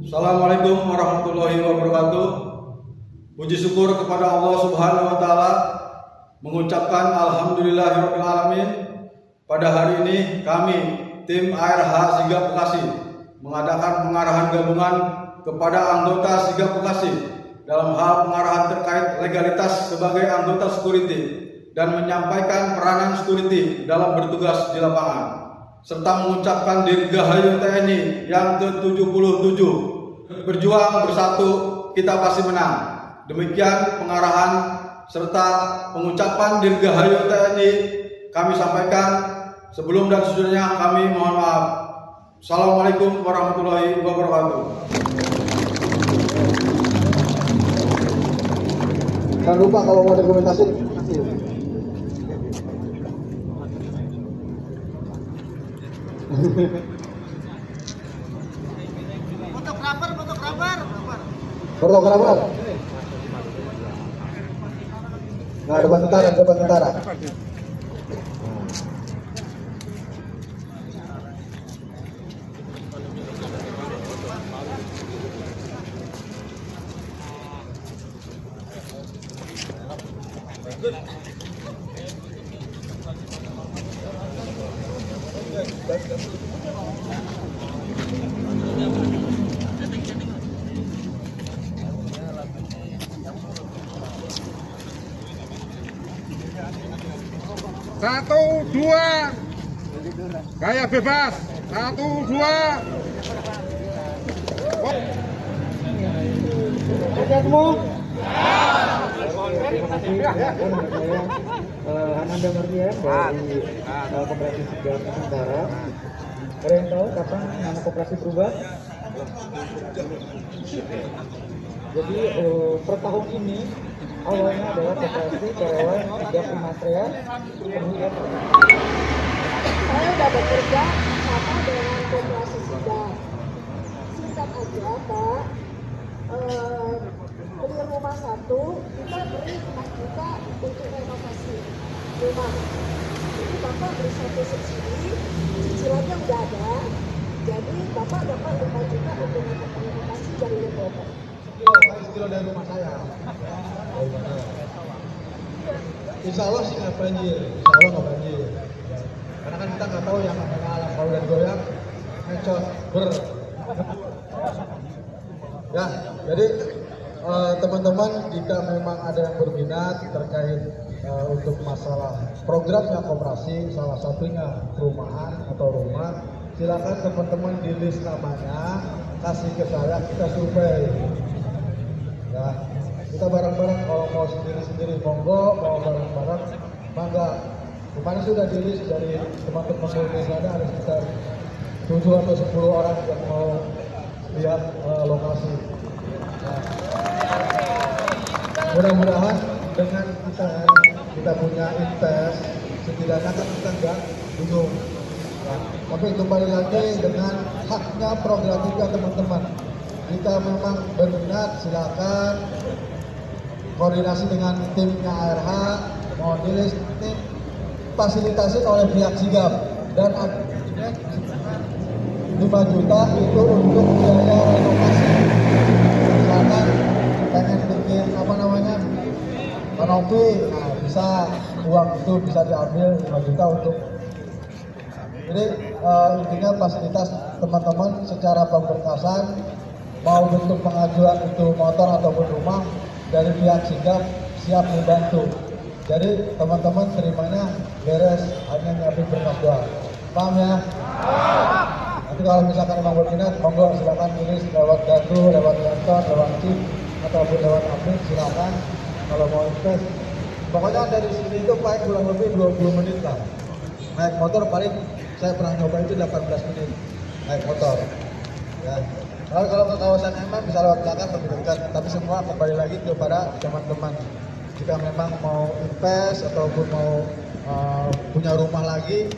Assalamualaikum warahmatullahi wabarakatuh. Puji syukur kepada Allah Subhanahu wa taala, mengucapkan alhamdulillahirabbil alamin. Pada hari ini kami tim ARH Sigap Bekasi mengadakan pengarahan gabungan kepada anggota Sigap Bekasi dalam hal pengarahan terkait legalitas sebagai anggota security dan menyampaikan peranan security dalam bertugas di lapangan, serta mengucapkan Dirgahayu TNI yang ke-77, berjuang bersatu kita pasti menang. Demikian pengarahan serta pengucapan Dirgahayu TNI kami sampaikan. Sebelum dan sesudahnya kami mohon maaf. Assalamualaikum warahmatullahi wabarakatuh. Jangan lupa kalau mau dokumentasi. Fotografer. Nah, depan tentara. Satu, dua, gaya bebas. Satu, dua. Oke semua. Terima kasih. Ananda Mardian dari Koperasi Sigap Nusantara. Ada yang tahu kapan nama koperasi berubah? Jadi per tahun ini awalnya adalah koperasi karyawan Sigap Imatria. Kemudian saya udah bekerja sama dengan koperasi Sigap. Singkat aja Pak, beli rumah satu, kita beri 4 juta untuk renovasi rumah. Jadi Bapak beri satu subsidi, cicilannya udah ada. Jadi Bapak dapat 5 juta untuk renovasi dari developer. kilo dari rumah saya. Insya Allah sih nggak banjir, insya Allah nggak banjir. Karena kan kita nggak tahu yang namanya alam kalau dan goyang, ngecot Ya, jadi teman-teman jika memang ada yang berminat terkait untuk masalah programnya koperasi, salah satunya perumahan atau rumah, silakan teman-teman di list namanya, kasih ke saya, kita survei. Ya, kita bareng-bareng, kalau mau sendiri-sendiri monggo, mau bareng-bareng mangga. Kemarin sudah di list dari teman-teman di sana ada sekitar 7 atau 10 orang yang mau lihat lokasi. Nah, mudah-mudahan dengan kita punya invest, setidaknya kan kita nggak bingung. Nah, tapi kembali lagi dengan haknya prerogatifnya teman-teman. Jika memang berminat silakan koordinasi dengan timnya ARH, mau dirilis tim fasilitasi oleh pihak Sigap dan 5 juta itu untuk biaya renovasi. Misalkan pengen bikin kanopi, nah bisa uang itu bisa diambil 5 juta untuk. Jadi intinya fasilitas teman-teman secara pemberkasan mau bentuk pengajuan itu motor ataupun rumah dari pihak Sigap siap membantu. Jadi teman-teman terimanya beres, hanya nyiapin berkas doang. Paham ya? Nanti kalau misalkan memang berminat, monggo silakan tulis lewat Gatu, lewat kantor, lewat chip, ataupun lewat aplik, silakan. Kalau mau invest, pokoknya dari sini itu paling kurang lebih 20 menit lah. Naik motor paling saya pernah nyoba itu 18 menit naik motor. Ya. Kalau ke kawasan MM bisa lewat belakang lebih dekat, tapi semua kembali lagi kepada teman-teman. Jika memang mau invest ataupun mau punya rumah lagi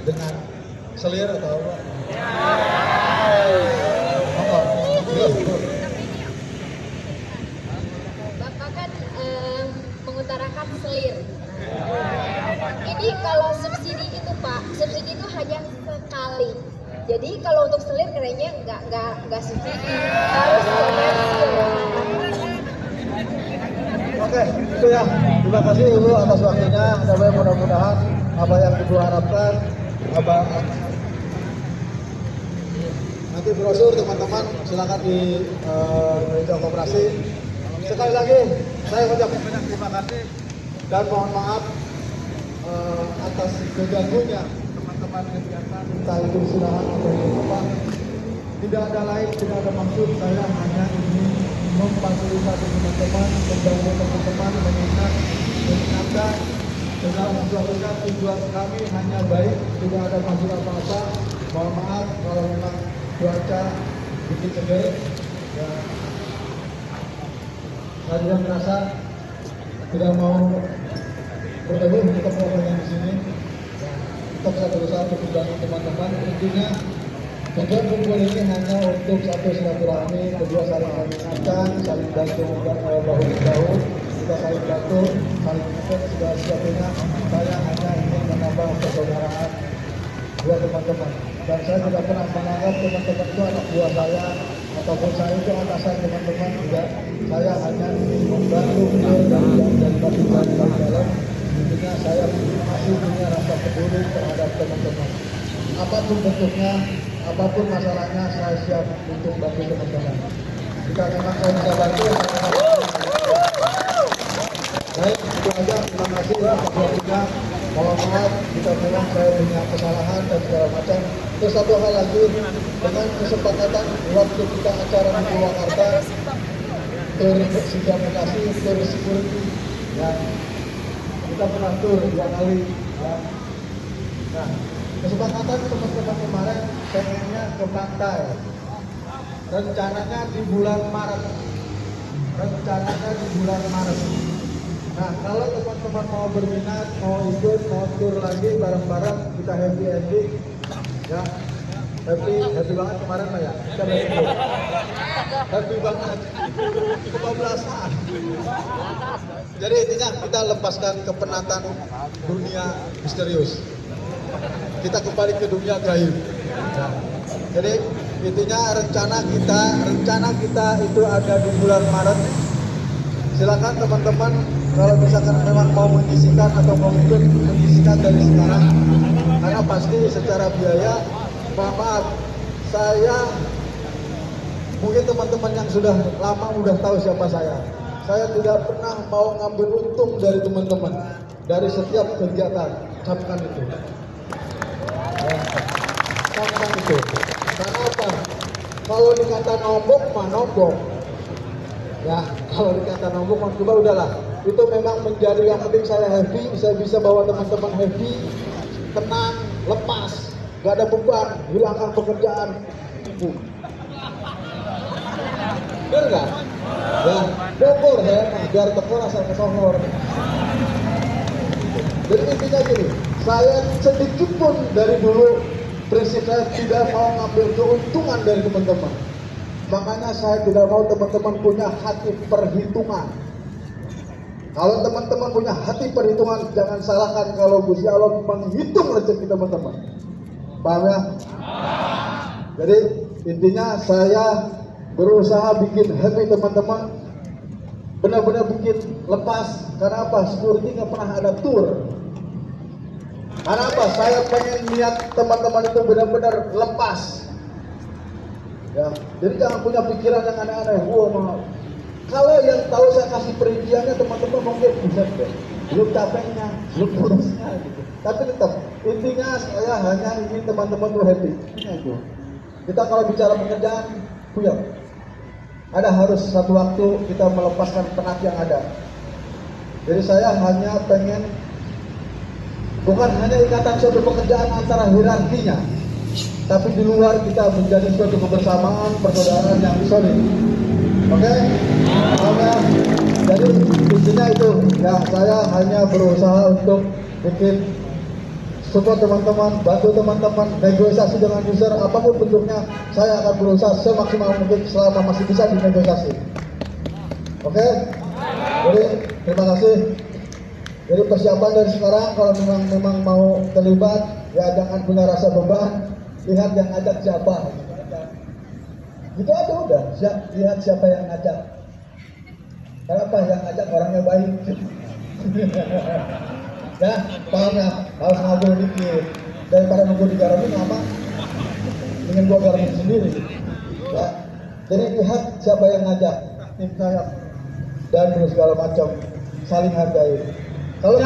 dengan selir atau apa? Bapak kan mengutarakan selir. Ini kalau subsidi itu Pak, subsidi itu hanya sekali. Jadi kalau untuk selir kayaknya nggak nggak subsidi, harus komersil. Oke, itu ya. Terima kasih Ibu atas waktunya. Dan mudah-mudahan apa yang Ibu harapkan, nanti brosur teman-teman silakan di meja koperasi. Sekali lagi saya ucapkan banyak terima kasih dan mohon maaf atas keganggunya teman-teman kegiatan entah itu silakan atau apa. Tidak ada lain, tidak ada maksud, saya hanya ingin memfasilitasi teman-teman, membantu teman-teman, mengingatkan segala sesuatunya. Tujuan kami hanya baik, tidak ada maksud apa-apa. Mohon maaf kalau memang cuaca bikin seger. Ya. Saya juga merasa tidak mau bertemu tetap yang di sini. Tetap saya berusaha untuk membantu teman-teman. Intinya tujuan kumpul ini hanya untuk satu silaturahmi, kedua saling mengingatkan, saling bantu bahu-bahu, kita saling bantu, saling mengingat segala sesuatunya. Saya hanya ingin menambah persaudaraan buat teman-teman. Dan saya tidak pernah menganggap teman-teman itu anak buah saya ataupun saya itu atasan teman-teman. Tidak, saya hanya ingin membantu dan bantuan dalam. Intinya saya masih punya rasa peduli terhadap teman-teman. Apapun bentuknya, apapun masalahnya, saya siap untuk bantu teman-teman. Jika memang saya bisa bantu, baik, itu aja. Terima kasih ya waktunya. Mohon maaf jika memang saya punya kesalahan dan segala macam. Terus satu hal lagi, dengan kesepakatan waktu kita acara di Purwakarta, tur Sindang Bekasi, tur security, ya kita pernah tur 2 kali. Ya. Nah, kesepakatan teman-teman kemarin pengennya ke pantai. Rencananya di bulan Maret. Nah, kalau teman-teman mau berminat, mau ikut, mau tur lagi bareng-bareng, kita happy ending. Ya, happy banget kemarin Pak ya. Happy banget. Kebablasan. Jadi intinya kita lepaskan kepenatan dunia misterius. Kita kembali ke dunia gaib. Ya. Jadi intinya rencana kita itu ada di bulan Maret. Silakan teman-teman kalau misalkan memang mau mengisikan atau mau ikut mengisikan dari sekarang, karena pasti secara biaya, maaf, saya mungkin teman-teman yang sudah lama udah tahu siapa saya tidak pernah mau ngambil untung dari teman-teman dari setiap kegiatan. Camkan itu ya, camkan itu. Karena apa? Kalau dikata nombok mah nombok ya, kalau dikata nombok mah coba udahlah. Itu memang menjadi yang penting. Saya happy, saya bisa bawa teman-teman happy, tenang, lepas, gak ada beban, hilangkan pekerjaan. Bener gak? Ya, Bogor ya, biar tekor asal kesohor. Jadi intinya gini, saya sedikit pun dari dulu prinsip saya tidak mau ngambil keuntungan dari teman-teman. Makanya saya tidak mau teman-teman punya hati perhitungan. Kalau teman-teman punya hati perhitungan, jangan salahkan kalau Gusti Allah menghitung rezeki teman-teman. Paham ya? Jadi intinya saya berusaha bikin happy teman-teman, benar-benar bikin lepas. Karena apa? Security nggak pernah ada tour. Karena apa? Saya pengen lihat teman-teman itu benar-benar lepas. Ya, jadi jangan punya pikiran yang aneh-aneh. Wow, mau. Kalau yang tahu saya kasih perinciannya teman-teman mungkin bisa deh. Belum capeknya, belum kurusnya gitu. Tapi tetap intinya saya hanya ingin teman-teman tuh happy. Itu. Kita kalau bicara pekerjaan, puyeng. Ada harus satu waktu kita melepaskan penat yang ada. Jadi saya hanya pengen bukan hanya ikatan suatu pekerjaan antara hierarkinya, tapi di luar kita menjadi suatu kebersamaan, persaudaraan yang solid. Oke? Jadi intinya itu ya, saya hanya berusaha untuk bikin support teman-teman, bantu teman-teman, negosiasi dengan user apapun bentuknya, saya akan berusaha semaksimal mungkin selama masih bisa dinegosiasi. Oke? Jadi terima kasih. Jadi persiapan dari sekarang kalau memang mau terlibat, ya jangan punya rasa beban, lihat yang ajak siapa. Gitu aja udah, lihat siapa yang ngajak. Kenapa yang ngajak orangnya baik? Ya, paham ya? Harus ngobrol dikit. Daripada nunggu digaramin lama, ingin gua garamin sendiri. Ya. Jadi lihat siapa yang ngajak, tim saya dan segala macam, saling hargai. Kalau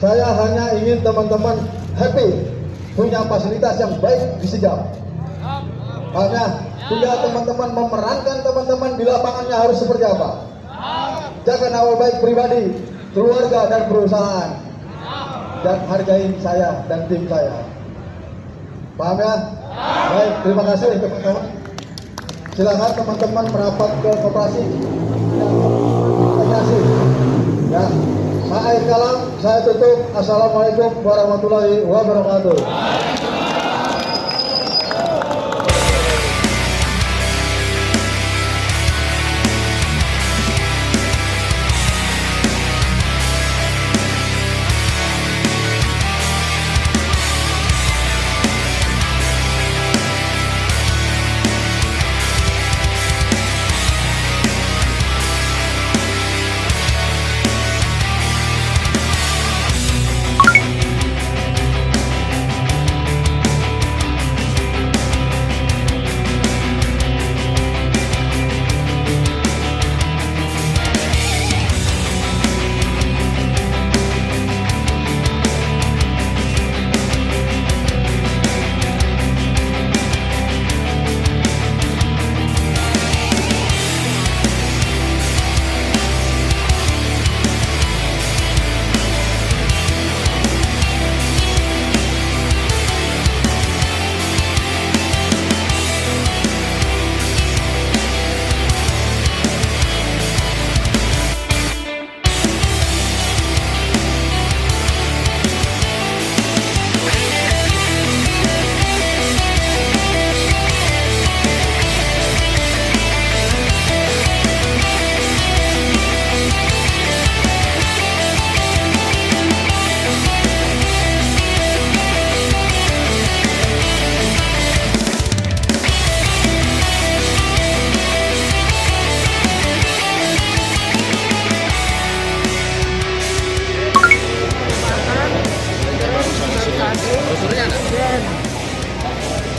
saya hanya ingin teman-teman happy, punya fasilitas yang baik di Sigap. Makanya tinggal teman-teman memerankan teman-teman di lapangannya harus seperti apa. Jaga nama baik pribadi, keluarga dan perusahaan, dan hargai saya dan tim saya. Paham ya? Baik, terima kasih teman-teman. Silakan teman-teman merapat ke koperasi. Terima kasih. Ya, saya kalam, saya tutup. Assalamualaikum warahmatullahi wabarakatuh.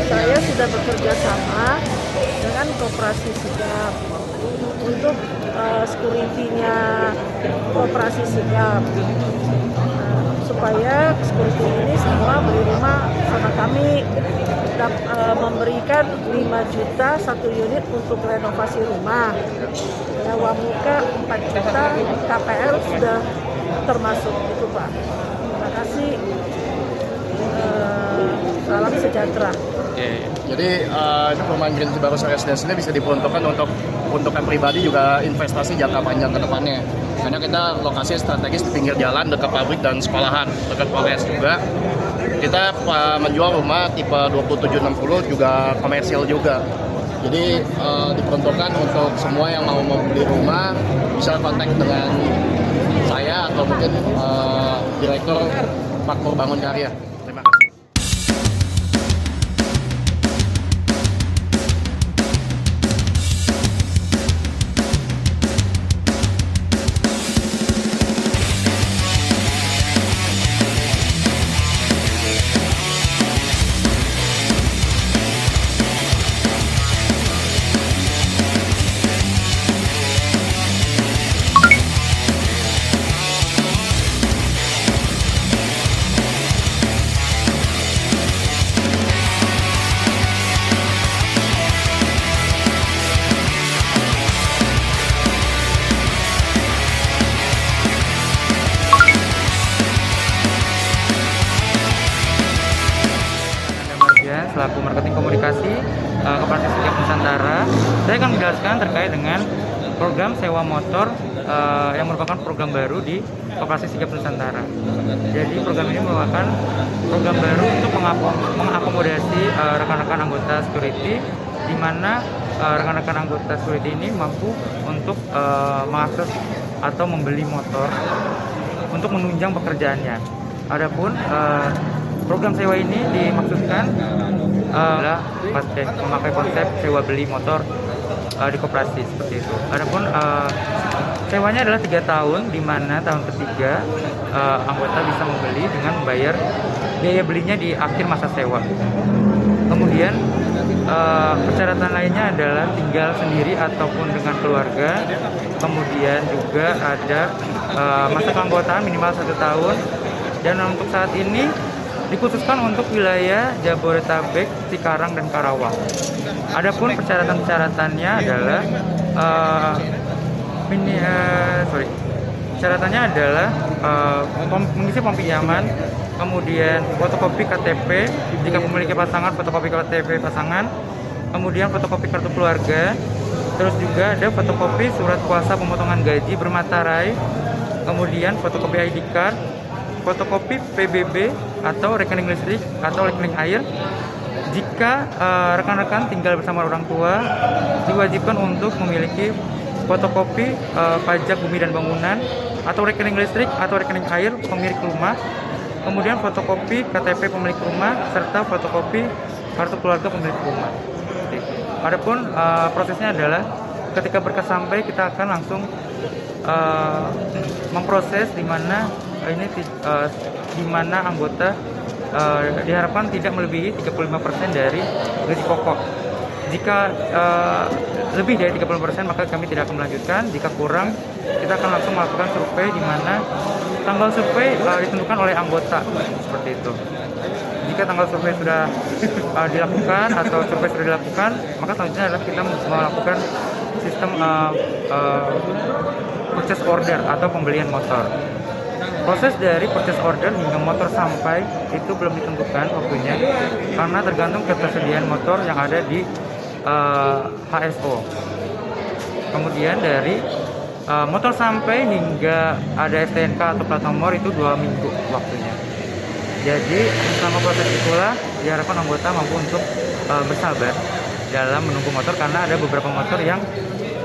Saya sudah bekerja sama dengan Koperasi Sigap untuk security-nya Koperasi Sigap, supaya security ini semua beli rumah sama kami, memberikan 5 juta 1 unit untuk renovasi rumah, sewa muka 4 juta, KPR sudah termasuk itu Pak. Terima kasih. Salam sejahtera. Jadi perumahan Green Cibarus Residence ini bisa diperuntukkan untuk peruntukan pribadi juga investasi jangka panjang ke depannya. Karena kita lokasi strategis di pinggir jalan, dekat pabrik dan sekolahan, dekat Polres juga. Kita menjual rumah tipe 2760 juga komersial juga. Jadi diperuntukkan untuk semua yang mau membeli rumah bisa kontak dengan saya atau mungkin Direktur Makmur Bangun Karya. Terima kasih. Selaku marketing komunikasi Koperasi Sigap Nusantara, saya akan menjelaskan terkait dengan program sewa motor yang merupakan program baru di Koperasi Sigap Nusantara. Jadi program ini merupakan program baru untuk mengakomodasi rekan-rekan anggota security, di mana rekan-rekan anggota security ini mampu untuk mengakses atau membeli motor untuk menunjang pekerjaannya. Adapun program sewa ini dimaksudkan memakai konsep sewa beli motor di koperasi seperti itu. Adapun sewanya adalah 3 tahun, di mana tahun ketiga anggota bisa membeli dengan membayar biaya belinya di akhir masa sewa. Kemudian persyaratan lainnya adalah tinggal sendiri ataupun dengan keluarga. Kemudian juga ada masa keanggotaan minimal 1 tahun. Dan untuk saat ini dikhususkan untuk wilayah Jabodetabek, Cikarang, dan Karawang. Adapun persyaratan-persyaratannya adalah persyaratannya adalah mengisi form pinjaman, kemudian fotokopi KTP jika memiliki pasangan, fotokopi KTP pasangan, kemudian fotokopi kartu keluarga, terus juga ada fotokopi surat kuasa pemotongan gaji bermaterai, kemudian fotokopi ID card, fotokopi PBB atau rekening listrik atau rekening air. Jika rekan-rekan tinggal bersama orang tua, diwajibkan untuk memiliki fotokopi pajak bumi dan bangunan atau rekening listrik atau rekening air pemilik rumah, kemudian fotokopi KTP pemilik rumah serta fotokopi kartu keluarga pemilik rumah. Adapun prosesnya adalah ketika berkas sampai kita akan langsung memproses di mana anggota diharapkan tidak melebihi 35% dari gaji pokok. Jika lebih dari 30% maka kami tidak akan melanjutkan. Jika kurang, kita akan langsung melakukan survei di mana tanggal survei ditentukan oleh anggota, seperti itu. Jika tanggal survei sudah dilakukan atau survei sudah dilakukan, maka selanjutnya adalah kita melakukan sistem purchase order atau pembelian motor. Proses dari purchase order hingga motor sampai itu belum ditentukan waktunya karena tergantung ketersediaan motor yang ada di HSO. Kemudian dari motor sampai hingga ada STNK atau plat nomor itu 2 minggu waktunya. Jadi selama proses itulah diharapkan anggota mampu untuk bersabar dalam menunggu motor karena ada beberapa motor yang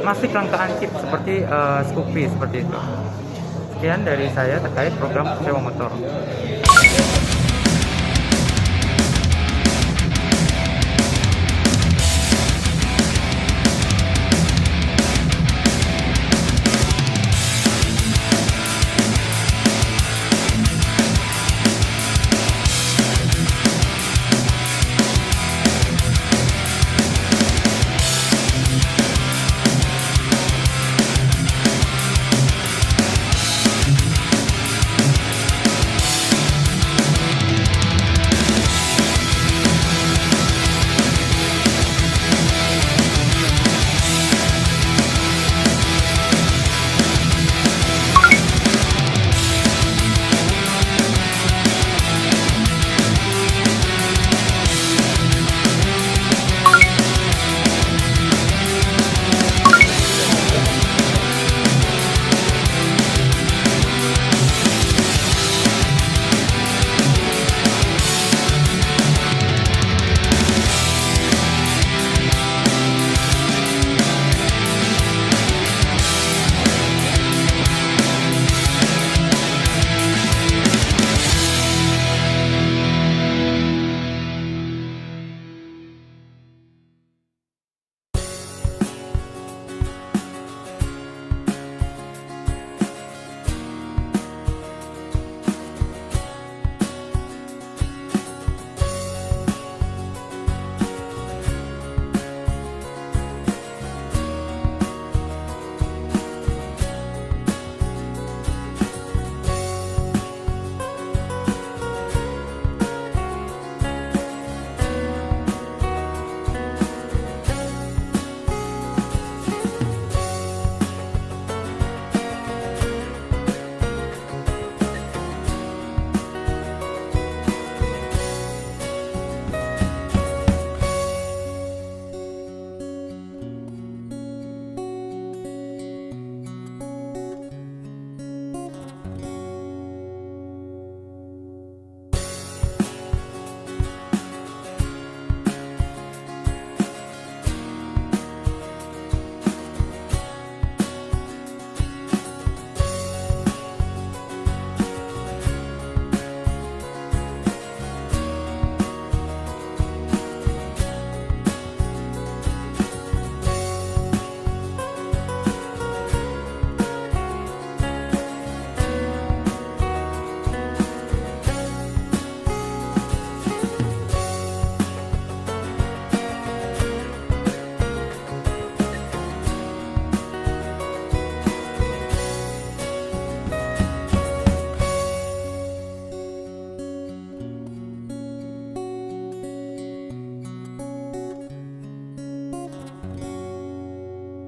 masih kelangkaan chip seperti Scoopy seperti itu. Sekian dari saya terkait program sewa motor.